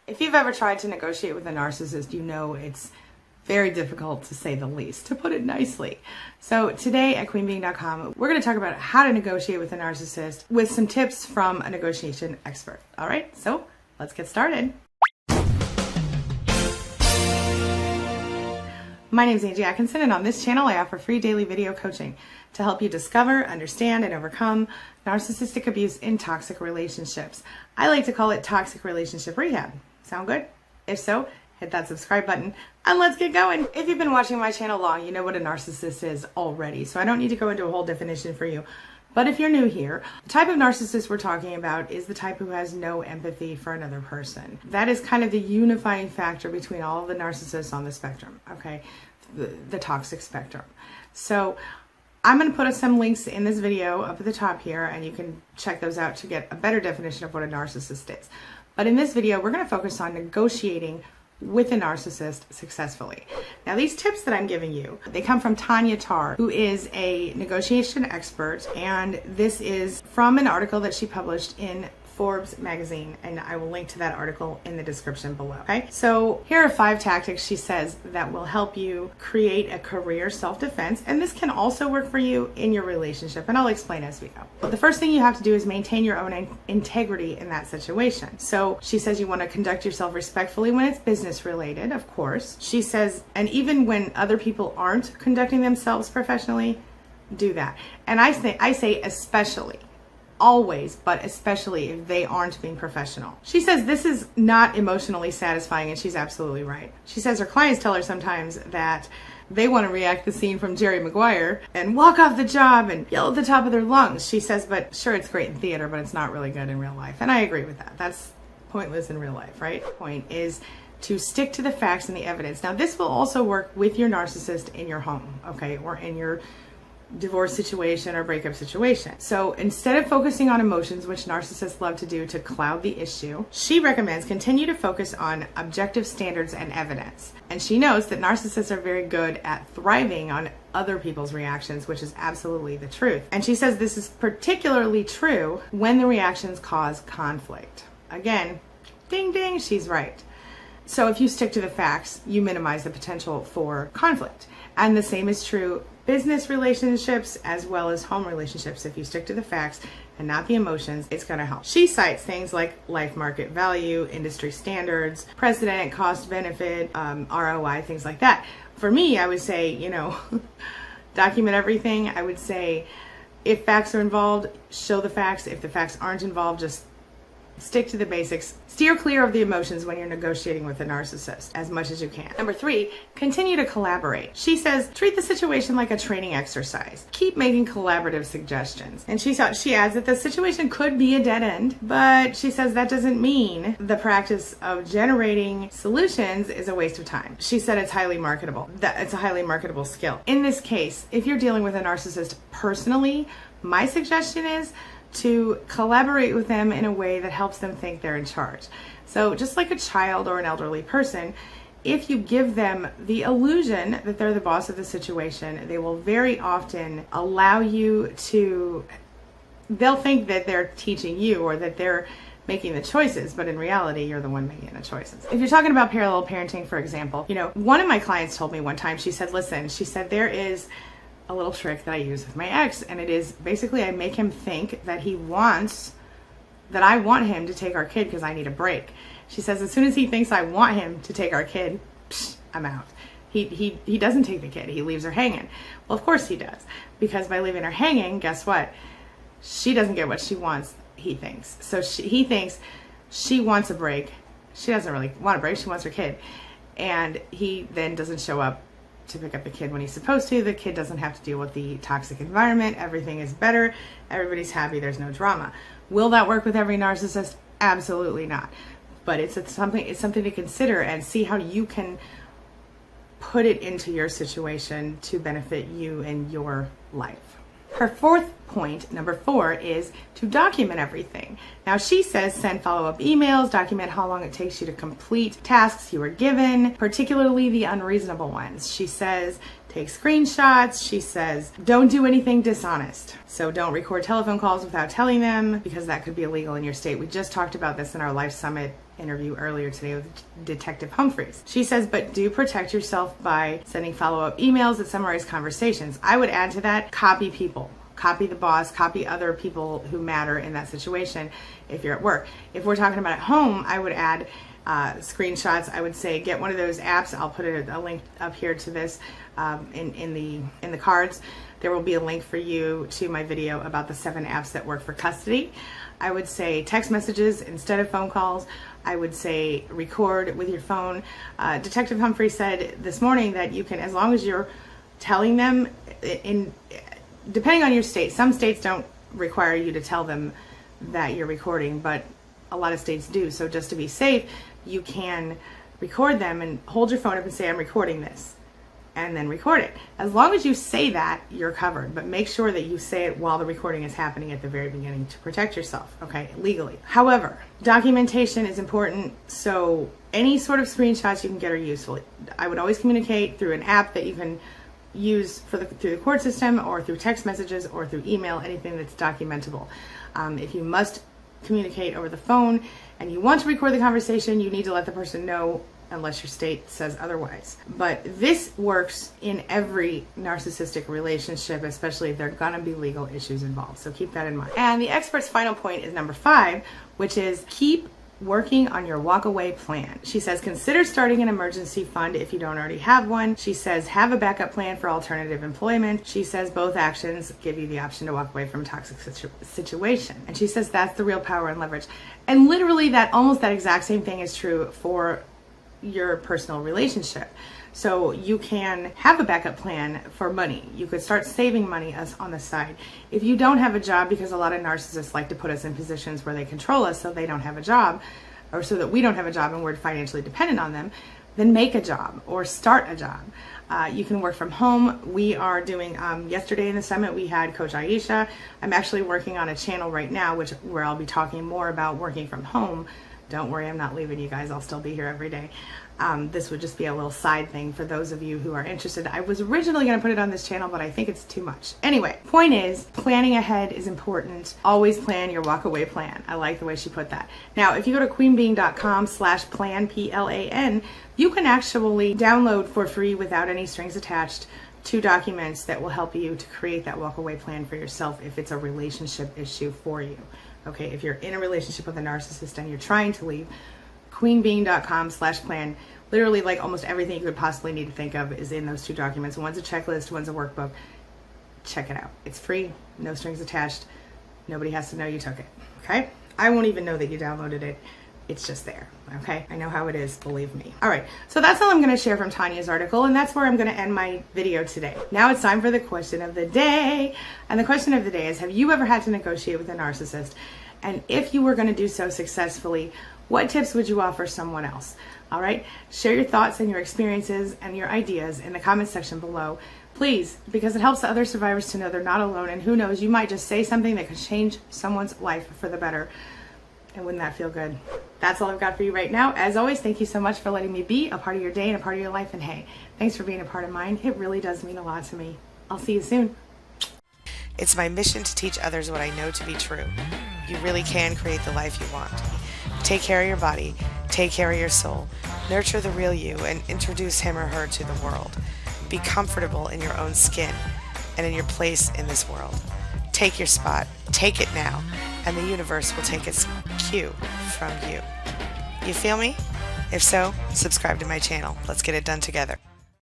If you've ever tried to negotiate with a narcissist, you know it's very difficult to say the least, to put it nicely. So today at queenbeing.com, we're going to talk about how to negotiate with a narcissist with some tips from a negotiation expert. All right, so let's get started. My name is Angie Atkinson, and on this channel, I offer free daily video coaching to help you discover, understand, and overcome narcissistic abuse in toxic relationships. I like to call it toxic relationship rehab. Sound good? If so, hit that subscribe button and let's get going. If you've been watching my channel long, you know what a narcissist is already, so I don't need to go into a whole definition for you. But if you're new here, the type of narcissist we're talking about is the type who has no empathy for another person. That is kind of the unifying factor between all of the narcissists on the spectrum, okay? The toxic spectrum. So I'm going to put some links in this video up at the top here, and you can check those out to get a better definition of what a narcissist is. But in this video, we're going to focus on negotiating with a narcissist successfully. Now, these tips that I'm giving you, they come from Tanya Tarr, who is a negotiation expert, and this is from an article that she published in Forbes magazine, and I will link to that article in the description below. Okay, so here are 5 tactics she says that will help you create a career self-defense, and this can also work for you in your relationship, and I'll explain as we go. But the first thing you have to do is maintain your own integrity in that situation. So she says you want to conduct yourself respectfully when it's business related, of course. She says, and even when other people aren't conducting themselves professionally, do that. And I say especially. Always, but especially if they aren't being professional. She says this is not emotionally satisfying, and she's absolutely right. She says her clients tell her sometimes that they want to react the scene from Jerry Maguire and walk off the job and yell at the top of their lungs. She says, but sure, it's great in theater, but it's not really good in real life. And I agree with that. That's pointless in real life, right? Point is to stick to the facts and the evidence. Now, this will also work with your narcissist in your home, okay, or in your divorce situation or breakup situation. So instead of focusing on emotions, which narcissists love to do to cloud the issue, she recommends continue to focus on objective standards and evidence. And she knows that narcissists are very good at thriving on other people's reactions, which is absolutely the truth. And she says this is particularly true when the reactions cause conflict. Again, ding ding, she's right. So if you stick to the facts, you minimize the potential for conflict. And the same is true business relationships as well as home relationships. If you stick to the facts and not the emotions, it's going to help. She cites things like life market value, industry standards, precedent, cost benefit, ROI, things like that. For me, I would say, document everything. I would say if facts are involved, show the facts. If the facts aren't involved, just stick to the basics. Steer clear of the emotions when you're negotiating with a narcissist as much as you can. Number 3, continue to collaborate. She says, treat the situation like a training exercise. Keep making collaborative suggestions. And she adds that the situation could be a dead end, but she says that doesn't mean the practice of generating solutions is a waste of time. She said it's highly marketable. That it's a highly marketable skill. In this case, if you're dealing with a narcissist personally, my suggestion is to collaborate with them in a way that helps them think they're in charge. So just like a child or an elderly person, if you give them the illusion that they're the boss of the situation, they will very often allow you to, they'll think that they're teaching you or that they're making the choices, but in reality, you're the one making the choices. If you're talking about parallel parenting, for example, one of my clients told me one time, she said, there is a little trick that I use with my ex, and it is basically I make him think that I want him to take our kid because I need a break. She says as soon as he thinks I want him to take our kid, I'm out. He doesn't take the kid. He leaves her hanging. Well, of course he does, because by leaving her hanging, guess what? She doesn't get what she wants, he thinks. So he thinks she wants a break. She doesn't really want a break. She wants her kid. And he then doesn't show up to pick up the kid when he's supposed to. The kid doesn't have to deal with the toxic environment. Everything is better. Everybody's happy. There's no drama. Will that work with every narcissist? Absolutely not. But it's something to consider and see how you can put it into your situation to benefit you and your life. Her 4th point, number 4, is to document everything. Now she says send follow-up emails, document how long it takes you to complete tasks you were given, particularly the unreasonable ones. She says take screenshots. She says don't do anything dishonest. So don't record telephone calls without telling them, because that could be illegal in your state. We just talked about this in our Life Summit interview earlier today with Detective Humphreys. She says, but do protect yourself by sending follow-up emails that summarize conversations. I would add to that, copy people. Copy the boss, copy other people who matter in that situation if you're at work. If we're talking about at home, I would add screenshots. I would say get one of those apps. I'll put a link up here to this in the cards. There will be a link for you to my video about the 7 apps that work for custody. I would say text messages instead of phone calls. I would say record with your phone. Detective Humphrey said this morning that you can, as long as you're telling them depending on your state, some states don't require you to tell them that you're recording, but a lot of states do. So just to be safe, you can record them and hold your phone up and say, I'm recording this, and then record it. As long as you say that, you're covered, but make sure that you say it while the recording is happening at the very beginning to protect yourself, okay, legally. However, documentation is important, so any sort of screenshots you can get are useful. I would always communicate through an app that you can use through the court system, or through text messages, or through email, anything that's documentable. If you must communicate over the phone and you want to record the conversation, you need to let the person know unless your state says otherwise. But this works in every narcissistic relationship, especially if there are gonna be legal issues involved. So keep that in mind. And the expert's final point is number 5, which is keep working on your walkaway plan. She says, consider starting an emergency fund if you don't already have one. She says, have a backup plan for alternative employment. She says, both actions give you the option to walk away from a toxic situation. And she says, that's the real power and leverage. And literally almost that exact same thing is true for your personal relationship. So you can have a backup plan for money. You could start saving money on the side. If you don't have a job, because a lot of narcissists like to put us in positions where they control us so they don't have a job, or so that we don't have a job and we're financially dependent on them, then make a job or start a job. You can work from home. We are doing, yesterday in the summit, we had Coach Aisha. I'm actually working on a channel right now where I'll be talking more about working from home. Don't worry, I'm not leaving you guys. I'll still be here every day. This would just be a little side thing for those of you who are interested. I was originally going to put it on this channel, but I think it's too much. Anyway, point is, planning ahead is important. Always plan your walkaway plan. I like the way she put that. Now, if you go to queenbeing.com/plan, PLAN, you can actually download for free without any strings attached 2 documents that will help you to create that walkaway plan for yourself if it's a relationship issue for you. Okay, if you're in a relationship with a narcissist and you're trying to leave, queenbeing.com/plan, literally like almost everything you could possibly need to think of is in those 2 documents. One's a checklist, one's a workbook. Check it out. It's free, no strings attached. Nobody has to know you took it, okay? I won't even know that you downloaded it. It's just there, okay? I know how it is, believe me. All right, so that's all I'm gonna share from Tanya's article, and that's where I'm gonna end my video today. Now it's time for the question of the day. And the question of the day is, have you ever had to negotiate with a narcissist? And if you were gonna do so successfully, what tips would you offer someone else? All right, share your thoughts and your experiences and your ideas in the comment section below, please, because it helps the other survivors to know they're not alone, and who knows, you might just say something that could change someone's life for the better. And wouldn't that feel good? That's all I've got for you right now. As always, thank you so much for letting me be a part of your day and a part of your life. And hey, thanks for being a part of mine. It really does mean a lot to me. I'll see you soon. It's my mission to teach others what I know to be true. You really can create the life you want. Take care of your body, take care of your soul, nurture the real you, and introduce him or her to the world. Be comfortable in your own skin and in your place in this world. Take your spot, take it now, and the universe will take its cue from you. You feel me? If so, subscribe to my channel. Let's get it done together.